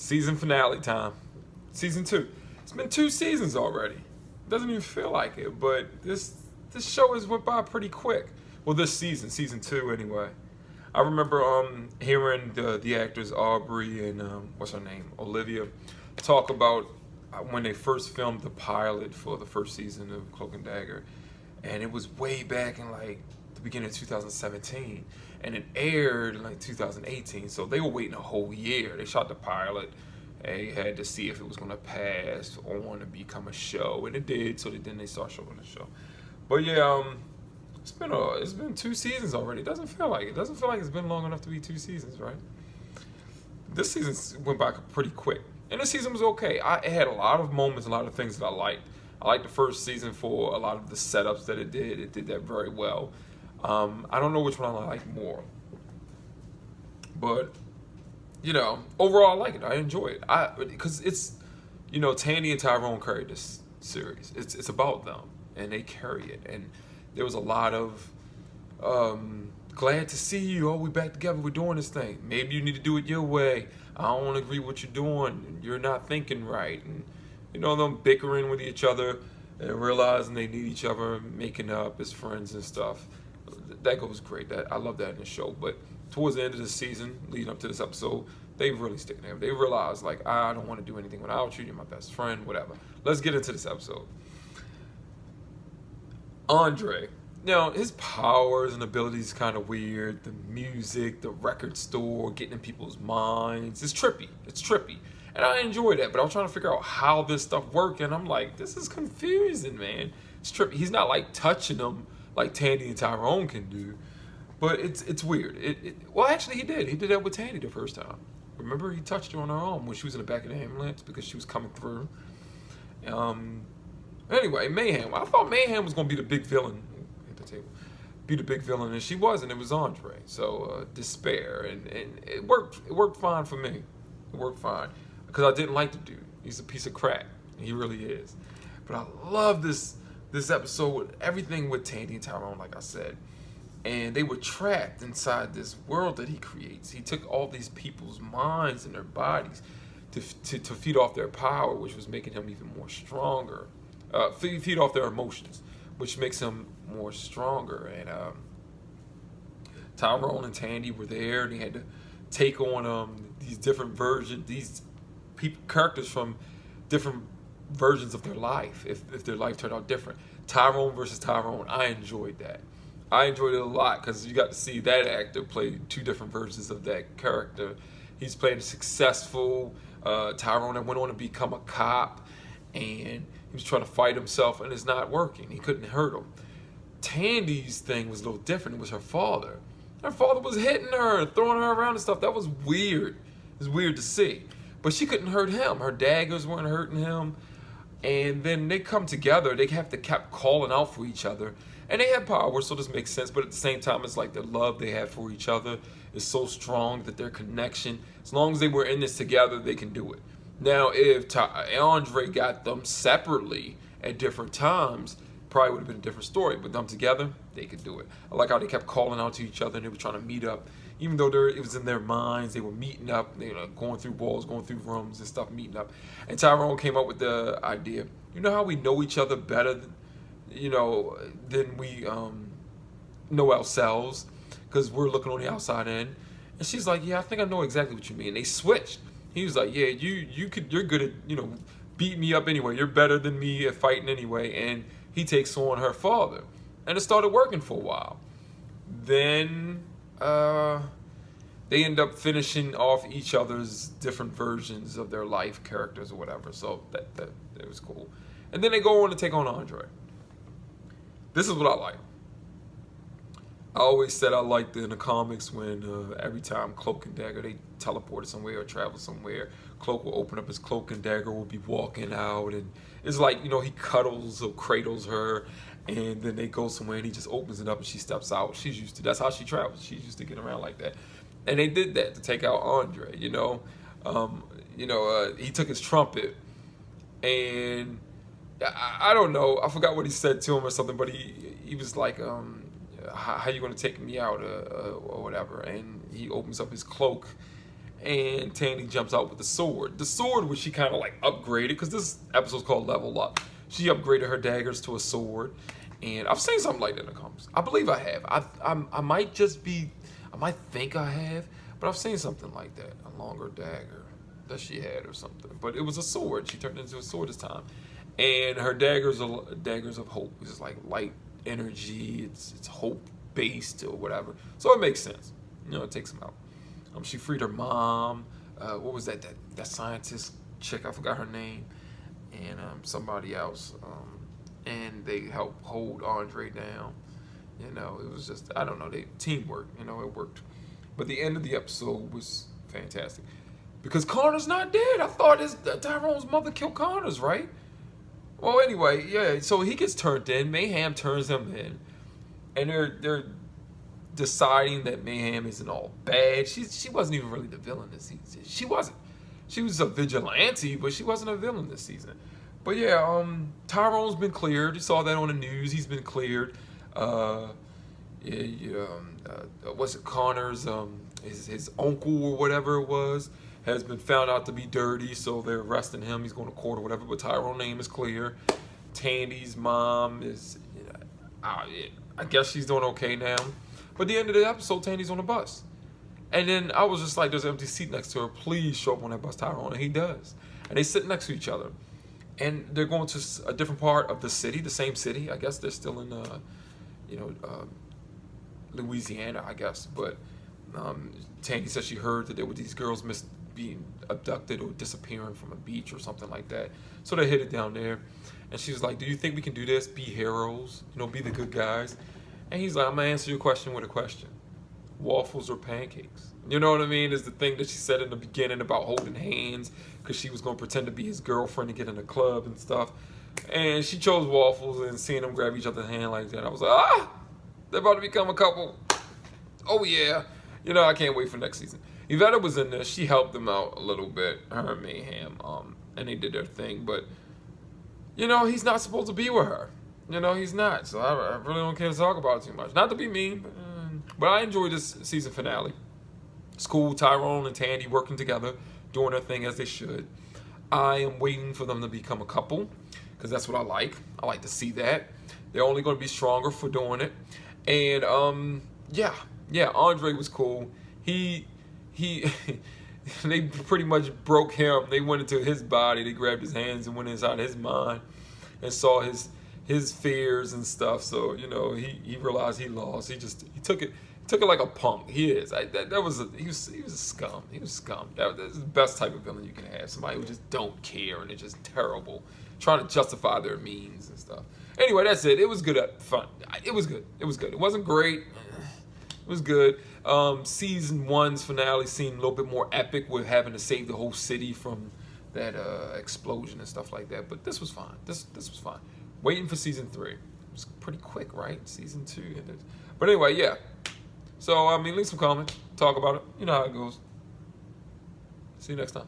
Season finale time. Season 2. It's been 2 seasons already. It doesn't even feel like it, but this show has went by pretty quick. Well, this season 2 anyway. I remember hearing the actors Aubrey and what's her name, Olivia, talk about when they first filmed the pilot for the first season of Cloak and Dagger, and it was way back in like the beginning of 2017, and it aired in like 2018. So they were waiting a whole year. They shot the pilot. They had to see if it was going to pass on to become a show, and it did. So then they started showing the show. But yeah, it's been 2 seasons already. It doesn't feel like it. Doesn't feel like it's been long enough to be 2 seasons, right? This season went by pretty quick, and this season was okay. It had a lot of moments, a lot of things that I liked. I liked the first season for a lot of the setups that it did. It did that very well. I don't know which one I like more, but overall I like it. I enjoy it. Because it's, Tandy and Tyrone carried this series. It's about them, and they carry it. And there was a lot of glad to see you. Oh, we back together. We're doing this thing. Maybe you need to do it your way. I don't want to agree with what you're doing. You're not thinking right. And them bickering with each other and realizing they need each other, making up as friends and stuff. That goes great. I love that in the show. But towards the end of the season, leading up to this episode, they really stick together. They realize, like, I don't want to do anything without you. You're my best friend, whatever. Let's get into this episode. Andre. Now, his powers and abilities kind of weird. The music, the record store, getting in people's minds. It's trippy. And I enjoy that, but I was trying to figure out how this stuff worked, and I'm like, this is confusing, man. It's trippy. He's not, like, touching them like Tandy and Tyrone can do, but it's weird. Well, actually, he did. He did that with Tandy the first time. Remember, he touched her on her arm when she was in the back of the ambulance because she was coming through. Anyway, Mayhem. I thought Mayhem was going to be the big villain at the table. Be the big villain, and she wasn't. It was Andre. So, Despair. And it worked. It worked fine for me. It worked fine. Because I didn't like the dude. He's a piece of crap. He really is. But I love this episode with everything with Tandy and Tyrone, like I said. And they were trapped inside this world that he creates. He took all these people's minds and their bodies to feed off their power, which was making him even more stronger. Feed off their emotions, which makes him more stronger. And Tyrone and Tandy were there, and they had to take on these different versions, characters from different versions of their life, if their life turned out different. Tyrone versus Tyrone, I enjoyed that. I enjoyed it a lot because you got to see that actor play 2 different versions of that character. He's playing a successful Tyrone that went on to become a cop, and he was trying to fight himself, and it's not working. He couldn't hurt him. Tandy's thing was a little different. It was her father. Her father was hitting her and throwing her around and stuff. That was weird. It was weird to see. But she couldn't hurt him. Her daggers weren't hurting him. And then they come together. They have to keep calling out for each other. And they have power, so this makes sense. But at the same time, it's like the love they have for each other is so strong that their connection, as long as they were in this together, they can do it. Now, if Andre got them separately at different times, probably would have been a different story. But them together, they could do it. I like how they kept calling out to each other, and they were trying to meet up. Even though it was in their minds, they were meeting up, going through walls, going through rooms and stuff, meeting up. And Tyrone came up with the idea, how we know each other better than we know ourselves, because we're looking on the outside in. And she's like, yeah, I think I know exactly what you mean. They switched. He was like, yeah, you're good at, beating me up anyway. You're better than me at fighting anyway. And he takes on her father. And it started working for a while. Then they end up finishing off each other's different versions of their life characters or whatever. So that it was cool. And then they go on to take on Andre. This is what I like. I always said I liked in the comics when every time Cloak and Dagger, they teleported somewhere or traveled somewhere, Cloak will open up his cloak and Dagger will be walking out, and it's like, he cuddles or cradles her, and then they go somewhere and he just opens it up and she steps out. She's used to, that's how she travels. She's used to getting around like that. And they did that to take out Andre, he took his trumpet, and I don't know, I forgot what he said to him or something, but he was like, how you gonna take me out or whatever? And he opens up his cloak, and Tandy jumps out with the sword. The sword, which she kind of like upgraded, because this episode's called Level Up. She upgraded her daggers to a sword, and I've seen something like that in the comics. I believe I have. I might think I have, but I've seen something like that, a longer dagger that she had or something. But it was a sword. She turned it into a sword this time, and her daggers are daggers of hope. It's like light energy. It's hope based or whatever. So it makes sense. It takes them out. She freed her mom. What was that scientist chick? I forgot her name. And somebody else. And they helped hold Andre down. It was just, I don't know, teamwork. It worked. But the end of the episode was fantastic. Because Connor's not dead. I thought Tyrone's mother killed Connor's, right? Well, anyway, yeah, so he gets turned in. Mayhem turns him in. And they're deciding that Mayhem isn't all bad. She wasn't even really the villain this season. She wasn't. She was a vigilante, but she wasn't a villain this season. But yeah, Tyrone's been cleared. You saw that on the news. He's been cleared. What's it? Connor's his uncle or whatever it was has been found out to be dirty, so they're arresting him. He's going to court or whatever. But Tyrone's name is clear. Tandy's mom is, I guess she's doing okay now. But at the end of the episode, Tandy's on the bus. And then I was just like, there's an empty seat next to her. Please show up on that bus, Tyrone. And he does. And they sit next to each other. And they're going to a different part of the city, the same city. I guess they're still in, Louisiana, I guess. But Tandy said she heard that there were these girls being abducted or disappearing from a beach or something like that. So they hit it down there. And she was like, do you think we can do this? Be heroes? Be the good guys? And he's like, I'm going to answer your question with a question. Waffles or pancakes? You know what I mean? Is the thing that she said in the beginning about holding hands because she was going to pretend to be his girlfriend and get in a club and stuff. And she chose waffles, and seeing them grab each other's hand like that, I was like, they're about to become a couple. Oh, yeah. I can't wait for next season. Yvette was in there. She helped them out a little bit, her and Mayhem, and they did their thing. But, he's not supposed to be with her. He's not. So I really don't care to talk about it too much. Not to be mean, but I enjoyed this season finale. It's cool. Tyrone and Tandy working together, doing their thing as they should. I am waiting for them to become a couple, because that's what I like. I like to see that. They're only going to be stronger for doing it. And, Andre was cool. They pretty much broke him. They went into his body. They grabbed his hands and went inside his mind and saw his fears and stuff. So he realized he lost. He took it like a punk. He is. He was a scum. He was scum. That's the best type of villain you can have. Somebody who just don't care and they're just terrible, trying to justify their means and stuff. Anyway, that's it. It was good. Fun. It was good. It was good. It wasn't great. It was good. Season 1's finale seemed a little bit more epic with having to save the whole city from that explosion and stuff like that. But this was fine. This was fine. Waiting for season 3. It was pretty quick, right? Season 2. But anyway, yeah. So, leave some comments. Talk about it. You know how it goes. See you next time.